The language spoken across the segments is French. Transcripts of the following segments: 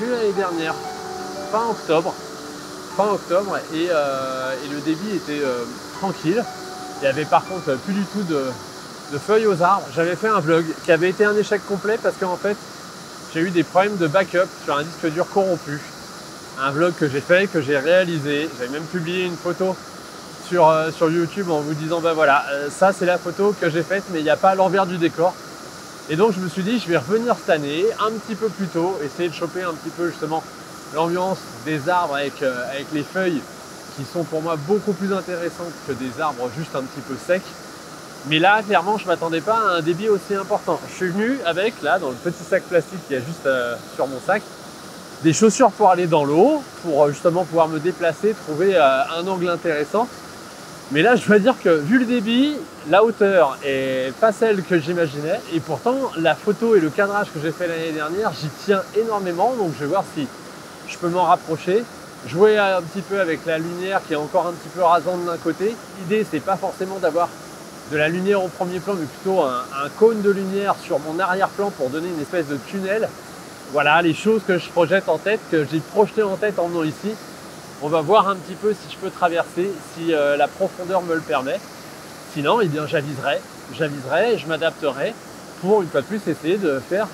vu l'année dernière, fin octobre, et le débit était tranquille. Il n'y avait par contre plus du tout de feuilles aux arbres. J'avais fait un vlog qui avait été un échec complet parce qu'en fait, j'ai eu des problèmes de backup sur un disque dur corrompu. Un vlog que j'ai fait, que j'ai réalisé. J'avais même publié une photo sur YouTube en vous disant ben voilà, ça c'est la photo que j'ai faite, mais il n'y a pas l'envers du décor. Et donc je me suis dit je vais revenir cette année un petit peu plus tôt, essayer de choper un petit peu justement l'ambiance des arbres avec les feuilles qui sont pour moi beaucoup plus intéressantes que des arbres juste un petit peu secs. Mais là clairement je ne m'attendais pas à un débit aussi important. Je suis venu avec là dans le petit sac plastique qu'il y a juste sur mon sac, des chaussures pour aller dans l'eau, pour justement pouvoir me déplacer, trouver un angle intéressant. Mais là, je dois dire que vu le débit, la hauteur est pas celle que j'imaginais. Et pourtant, la photo et le cadrage que j'ai fait l'année dernière, j'y tiens énormément. Donc, je vais voir si je peux m'en rapprocher. Jouer un petit peu avec la lumière qui est encore un petit peu rasante d'un côté. L'idée, c'est pas forcément d'avoir de la lumière au premier plan, mais plutôt un cône de lumière sur mon arrière-plan pour donner une espèce de tunnel. Voilà les choses que je projette en tête, que j'ai projeté en tête en venant ici. On va voir un petit peu si je peux traverser, si la profondeur me le permet. Sinon, eh bien, j'aviserai et je m'adapterai pour, une fois de plus, essayer de faire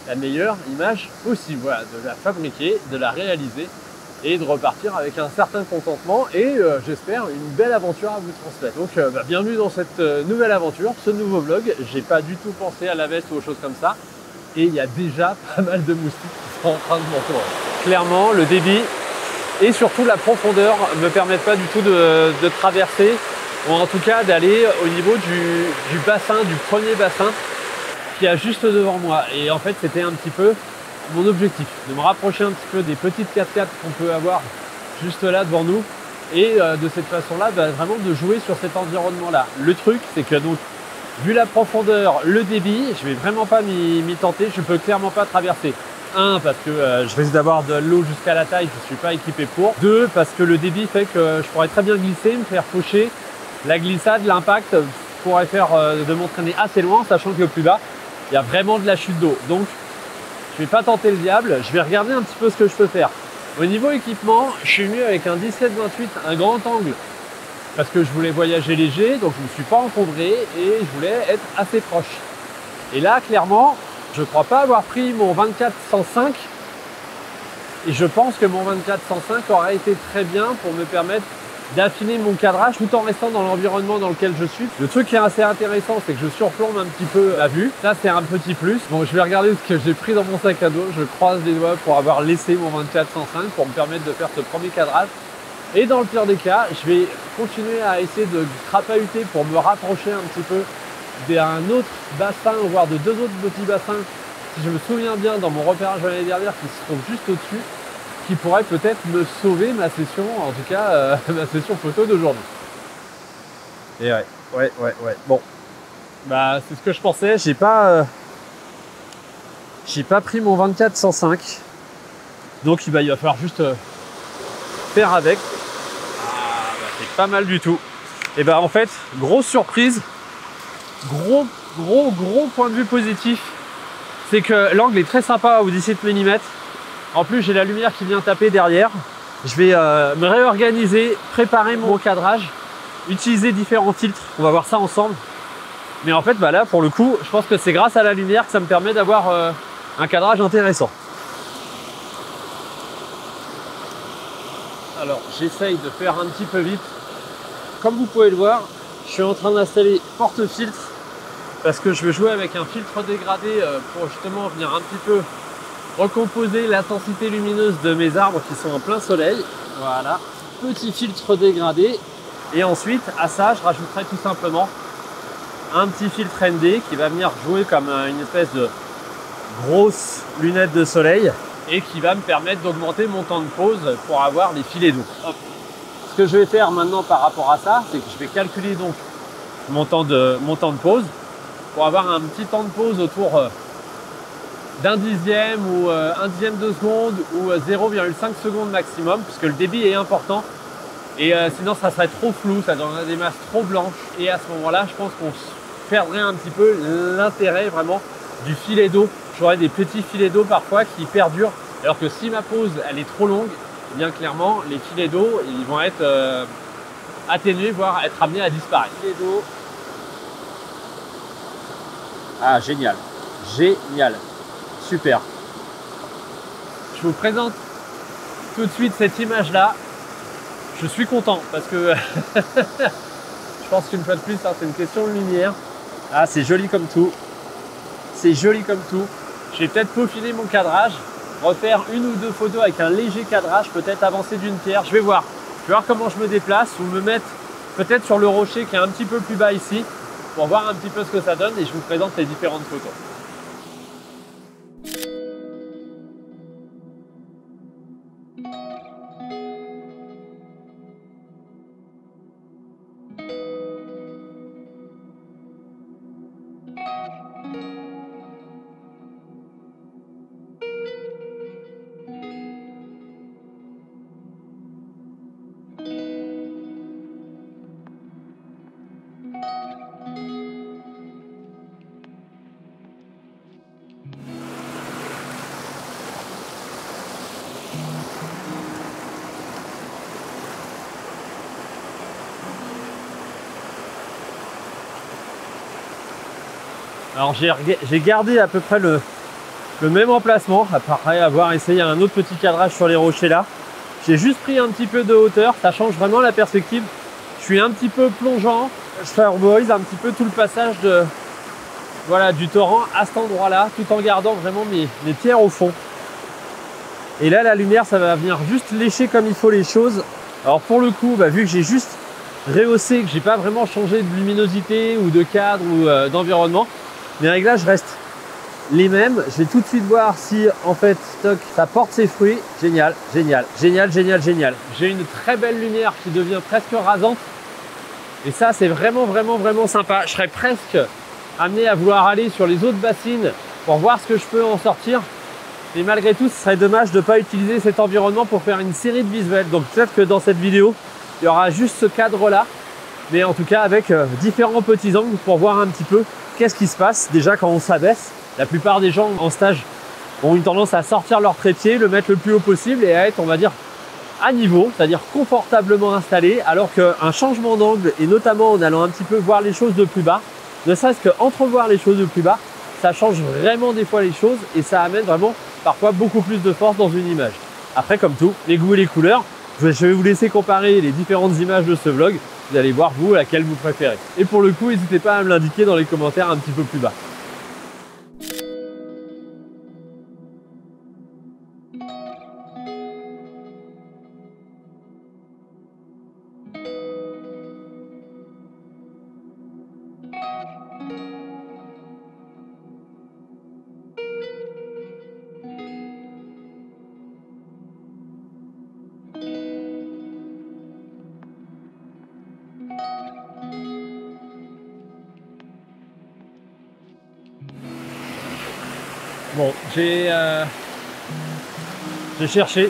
la meilleure image possible. Voilà, de la fabriquer, de la réaliser et de repartir avec un certain contentement et j'espère une belle aventure à vous transmettre. Donc, bienvenue dans cette nouvelle aventure, ce nouveau vlog. J'ai pas du tout pensé à la veste ou aux choses comme ça. Et il y a déjà pas mal de moustiques qui sont en train de m'entourer. Clairement, le débit et surtout la profondeur ne me permettent pas du tout de traverser, ou en tout cas d'aller au niveau du bassin, du premier bassin qui est juste devant moi. Et en fait, c'était un petit peu mon objectif, de me rapprocher un petit peu des petites cascades qu'on peut avoir juste là devant nous, et de cette façon-là, vraiment de jouer sur cet environnement-là. Le truc, c'est que donc, vu la profondeur, le débit, je vais vraiment pas m'y tenter, je peux clairement pas traverser. 1, parce que je risque d'avoir de l'eau jusqu'à la taille, je ne suis pas équipé pour. 2, parce que le débit fait que je pourrais très bien glisser, me faire faucher. La glissade, l'impact pourrait faire de m'entraîner assez loin, sachant que plus bas, il y a vraiment de la chute d'eau. Donc, je ne vais pas tenter le diable, je vais regarder un petit peu ce que je peux faire. Au niveau équipement, je suis venu avec un 17-28, un grand angle, parce que je voulais voyager léger, donc je ne me suis pas encombré et je voulais être assez proche. Et là, clairement, je ne crois pas avoir pris mon 24-105 et je pense que mon 24-105 aurait été très bien pour me permettre d'affiner mon cadrage tout en restant dans l'environnement dans lequel je suis. Le truc qui est assez intéressant, c'est que je surplombe un petit peu la vue. Ça, c'est un petit plus. Bon, je vais regarder ce que j'ai pris dans mon sac à dos. Je croise les doigts pour avoir laissé mon 24-105 pour me permettre de faire ce premier cadrage. Et dans le pire des cas, je vais continuer à essayer de crapahuter pour me rapprocher un petit peu d'un autre bassin, voire de 2 autres petits bassins, si je me souviens bien, dans mon repérage de l'année dernière, qui se trouvent juste au-dessus, qui pourrait peut-être me sauver ma session, en tout cas ma session photo d'aujourd'hui. Et ouais. Bon, bah c'est ce que je pensais. J'ai pas pris mon 24-105, donc il va falloir juste faire avec. C'est pas mal du tout. Et bah en fait, grosse surprise. Gros point de vue positif, c'est que l'angle est très sympa au 17 mm. En plus, j'ai la lumière qui vient taper derrière. Je vais me réorganiser, préparer mon cadrage, utiliser différents filtres. On va voir ça ensemble. Mais en fait, là, pour le coup, je pense que c'est grâce à la lumière que ça me permet d'avoir un cadrage intéressant. Alors, j'essaye de faire un petit peu vite. Comme vous pouvez le voir, je suis en train d'installer porte-filtre parce que je vais jouer avec un filtre dégradé pour justement venir un petit peu recomposer l'intensité lumineuse de mes arbres qui sont en plein soleil. Voilà, petit filtre dégradé. Et ensuite, à ça, je rajouterai tout simplement un petit filtre ND qui va venir jouer comme une espèce de grosse lunette de soleil et qui va me permettre d'augmenter mon temps de pause pour avoir les filets d'eau. Ce que je vais faire maintenant par rapport à ça, c'est que je vais calculer donc mon temps de pause pour avoir un petit temps de pause autour d'un dixième ou un dixième de seconde ou 0,5 secondes maximum, puisque le débit est important et sinon ça serait trop flou, ça donnerait des masses trop blanches et à ce moment-là je pense qu'on perdrait un petit peu l'intérêt vraiment du filet d'eau. J'aurais des petits filets d'eau parfois qui perdurent Alors que si ma pose elle est trop longue, eh bien clairement les filets d'eau ils vont être atténués, voire être amenés à disparaître. Filets d'eau. Ah génial, génial, super. Je vous présente tout de suite cette image là. Je suis content parce que je pense qu'une fois de plus hein, c'est une question de lumière. Ah c'est joli comme tout. C'est joli comme tout. Je vais peut-être peaufiner mon cadrage, refaire une ou deux photos avec un léger cadrage, peut-être avancer d'une pierre. Je vais voir comment je me déplace ou me mettre peut-être sur le rocher qui est un petit peu plus bas ici pour voir un petit peu ce que ça donne et je vous présente les différentes photos. Alors j'ai gardé à peu près le même emplacement, après avoir essayé un autre petit cadrage sur les rochers là. J'ai juste pris un petit peu de hauteur, ça change vraiment la perspective. Je suis un petit peu plongeant, je favorise un petit peu tout le passage du torrent à cet endroit là, tout en gardant vraiment mes pierres au fond. Et là la lumière ça va venir juste lécher comme il faut les choses. Alors pour le coup, vu que j'ai juste rehaussé, que j'ai pas vraiment changé de luminosité ou de cadre ou d'environnement, mes réglages restent les mêmes. Je vais tout de suite voir si en fait ça porte ses fruits. Génial, génial, génial, génial, génial. J'ai une très belle lumière qui devient presque rasante. Et ça c'est vraiment, vraiment, vraiment sympa. Je serais presque amené à vouloir aller sur les autres bassines pour voir ce que je peux en sortir. Et malgré tout, ce serait dommage de ne pas utiliser cet environnement pour faire une série de visuels. Donc peut-être que dans cette vidéo, il y aura juste ce cadre-là. Mais en tout cas avec différents petits angles pour voir un petit peu qu'est-ce qui se passe déjà quand on s'abaisse. La plupart des gens en stage ont une tendance à sortir leur trépied, le mettre le plus haut possible et à être, on va dire, à niveau, c'est-à-dire confortablement installé, alors qu'un changement d'angle, et notamment en allant un petit peu voir les choses de plus bas, ne serait-ce qu'entrevoir les choses de plus bas, ça change vraiment des fois les choses et ça amène vraiment parfois beaucoup plus de force dans une image. Après, comme tout, les goûts et les couleurs, je vais vous laisser comparer les différentes images de ce vlog. Vous allez voir, vous, laquelle vous préférez. Et pour le coup, n'hésitez pas à me l'indiquer dans les commentaires un petit peu plus bas. Bon, j'ai cherché,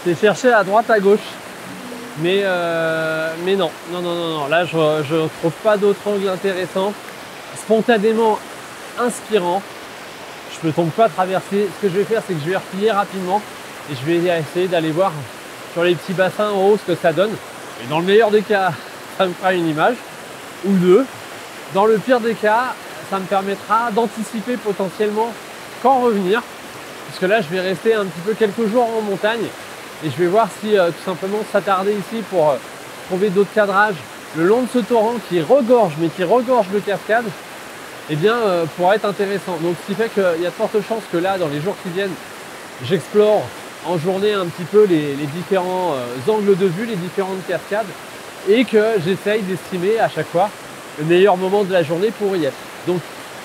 j'ai cherché à droite, à gauche, mais non, là je trouve pas d'autre angle intéressant, spontanément inspirant. Je ne tombe pas traverser. Ce que je vais faire, c'est que je vais replier rapidement et je vais essayer d'aller voir sur les petits bassins en haut ce que ça donne. Et dans le meilleur des cas, ça me fera une image ou deux. Dans le pire des cas, ça me permettra d'anticiper potentiellement quand revenir, puisque là je vais rester un petit peu quelques jours en montagne et je vais voir si tout simplement s'attarder ici pour trouver d'autres cadrages le long de ce torrent qui regorge, mais qui regorge de cascades, eh bien pourra être intéressant. Donc ce qui fait qu'il y a de fortes chances que là, dans les jours qui viennent, j'explore en journée un petit peu les différents angles de vue, les différentes cascades, et que j'essaye d'estimer à chaque fois le meilleur moment de la journée pour y être. Donc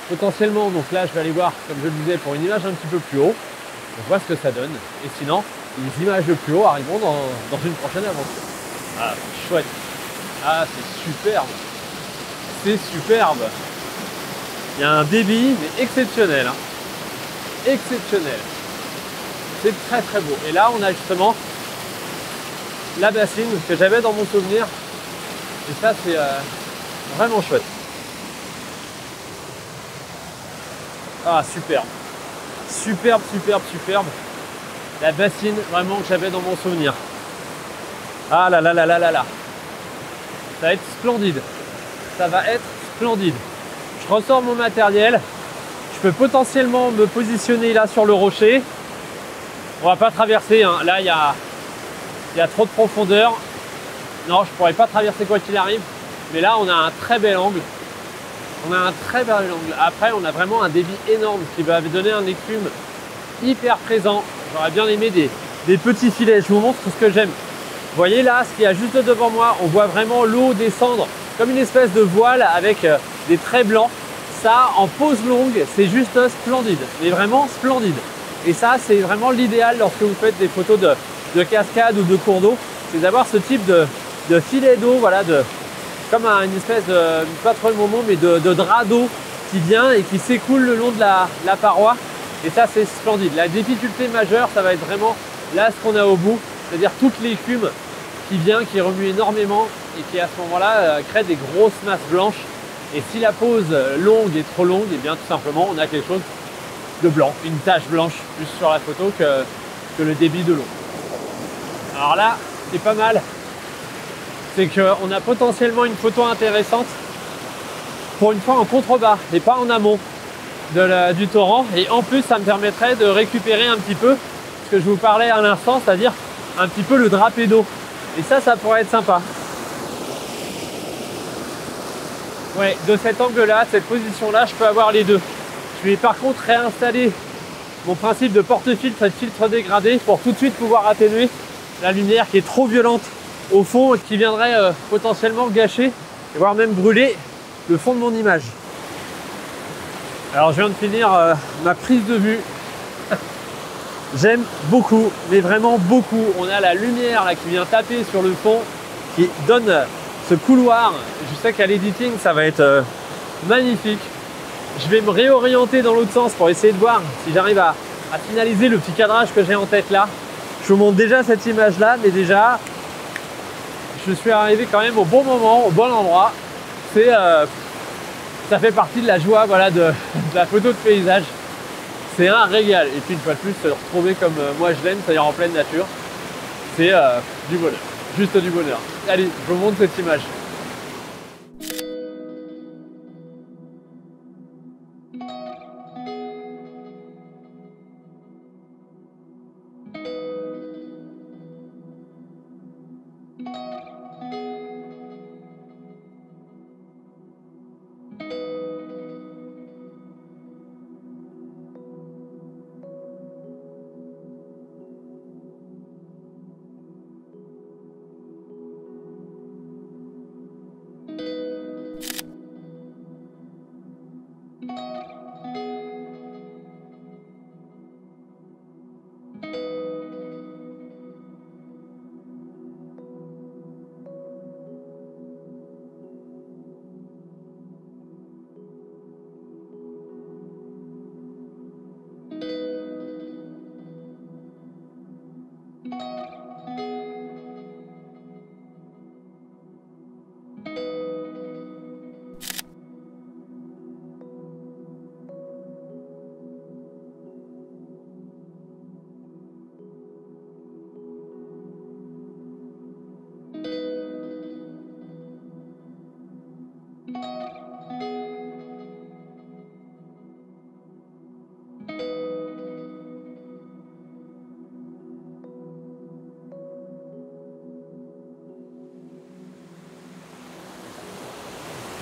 potentiellement, donc là je vais aller voir, comme je le disais, pour une image un petit peu plus haut, on voit ce que ça donne, et sinon les images de plus haut arriveront dans une prochaine aventure. Ah, c'est chouette, ah c'est superbe, c'est superbe. Il y a un débit mais exceptionnel, hein. Exceptionnel, c'est très très beau. Et là on a justement la bassine que j'avais dans mon souvenir, et ça c'est vraiment chouette. Ah, super. superbe, superbe, superbe. La bassine vraiment que j'avais dans mon souvenir. Ah là là là là là là. Ça va être splendide. Ça va être splendide. Je ressors mon matériel. Je peux potentiellement me positionner là sur le rocher. On va pas traverser, hein. Là il y a trop de profondeur. Non, je pourrais pas traverser quoi qu'il arrive. Mais là on a un très bel angle. On a un très bel angle. Après on a vraiment un débit énorme qui va donner un écume hyper présent. J'aurais bien aimé des petits filets. Je vous montre tout ce que j'aime. Vous voyez là, ce qu'il y a juste devant moi, on voit vraiment l'eau descendre comme une espèce de voile avec des traits blancs. Ça, en pose longue, c'est juste splendide, mais vraiment splendide. Et ça, c'est vraiment l'idéal lorsque vous faites des photos de cascade ou de cours d'eau, c'est d'avoir ce type de filet d'eau, voilà, comme une espèce de, pas trop le moment, mais de drap d'eau qui vient et qui s'écoule le long de la paroi. Et ça, c'est splendide. La difficulté majeure, ça va être vraiment là ce qu'on a au bout, c'est-à-dire toute l'écume qui vient, qui remue énormément et qui à ce moment-là crée des grosses masses blanches. Et si la pose longue est trop longue, et bien tout simplement on a quelque chose de blanc, une tache blanche plus sur la photo que le débit de l'eau. Alors là, c'est pas mal, c'est qu'on a potentiellement une photo intéressante pour une fois en contrebas et pas en amont du torrent. Et en plus ça me permettrait de récupérer un petit peu ce que je vous parlais à l'instant, c'est-à-dire un petit peu le drapé d'eau. Et ça pourrait être sympa. Ouais, de cet angle-là, cette position-là, je peux avoir les deux. Je vais par contre réinstaller mon principe de porte-filtre et de filtre dégradé pour tout de suite pouvoir atténuer la lumière qui est trop violente au fond et qui viendrait potentiellement gâcher, voire même brûler le fond de mon image. Alors je viens de finir ma prise de vue. J'aime beaucoup, mais vraiment beaucoup. On a la lumière là qui vient taper sur le fond, qui donne ce couloir. Je sais qu'à l'editing ça va être magnifique. Je vais me réorienter dans l'autre sens pour essayer de voir si j'arrive à finaliser le petit cadrage que j'ai en tête là. Je vous montre déjà cette image là, mais déjà je suis arrivé quand même au bon moment, au bon endroit. Ça fait partie de la joie, voilà, de la photo de paysage. C'est un régal. Et puis une fois de plus, se retrouver comme moi je l'aime, c'est-à-dire en pleine nature, c'est du bonheur, juste du bonheur. Allez, je vous montre cette image.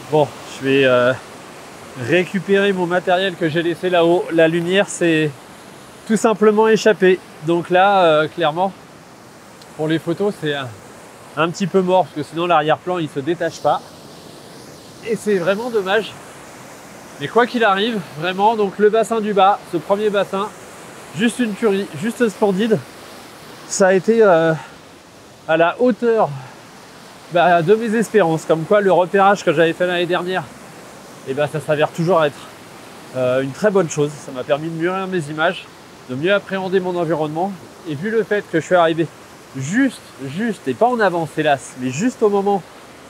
Bon, je vais récupérer mon matériel que j'ai laissé là-haut. La lumière s'est tout simplement échappée. Donc là, clairement, pour les photos, c'est un petit peu mort parce que sinon l'arrière-plan il se détache pas. Et c'est vraiment dommage. Mais quoi qu'il arrive, vraiment, donc le bassin du bas, ce premier bassin, juste une tuerie, juste splendide. Ça a été à la hauteur de mes espérances, comme quoi le repérage que j'avais fait l'année dernière, et ça s'avère toujours être une très bonne chose. Ça m'a permis de mûrir mes images, de mieux appréhender mon environnement, et vu le fait que je suis arrivé juste, et pas en avance hélas, mais juste au moment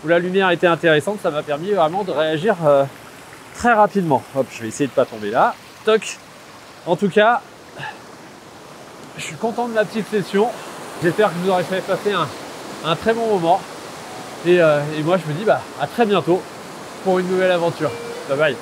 où la lumière était intéressante, ça m'a permis vraiment de réagir très rapidement. Hop, je vais essayer de pas tomber là, toc, En tout cas, je suis content de la petite session. J'espère que vous aurez fait passer un très bon moment. Et moi, je me dis à très bientôt pour une nouvelle aventure. Bye bye.